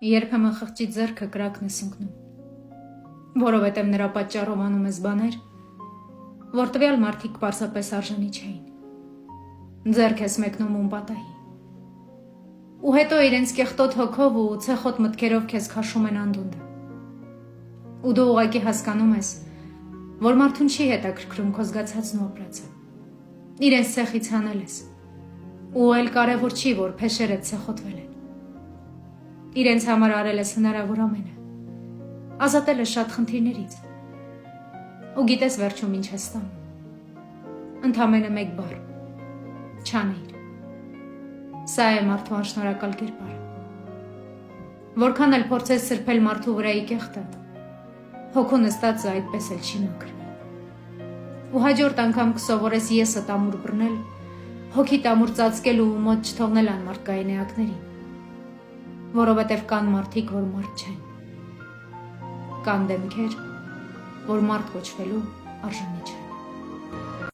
Երբեմն խղճի ձեռքը կրակն ես ընկնում, որովհետև նրա պատճառով անում ես բաներ, որ տվյալ մարդիկ պարզապես արժանի չէին։ Ձեռք ես մեկնում ում պատահի։ Ու հետո իրենց կեղտոտ հոգով ու ցեխոտ մտքերով քեզ քաշում են անդունդը։ Ու դու ուղղակի հասկանում ես, որ մարդուն չի հետաքրքրում քո զգացածն ու ապրածը։ Իրենց ցեխից հանել ես։ Ու էլ կարևոր չի, որ փեշերդ ցեխոտվել են։ Իրենց համար արել ես հնարավոր ամենը։ Ազատել ես շատ խնդիրներից։ Ու գիտես վերջում ինչ ես ստանում։ Ընդամենը մեկ բառ՝ չանեիր։ Սա է մարդու անշնորհակալ կերպարը։ Որքան էլ փորձես սրբել մարդու վրայի կեղտը, հոգու նստածը այդպես էլ չի մաքրվի։ Ու հաջորդ անգամ կսովորես եսդ ամուր բռնել, հոգիդ ամուր ծածկել ու մոտ չթողնել անմարդկային էակներին, որովհետև կան մարդիկ, որ մարդ չեն։ Կան դեմքեր, որ մարդ կոչվելու արժանի չեն։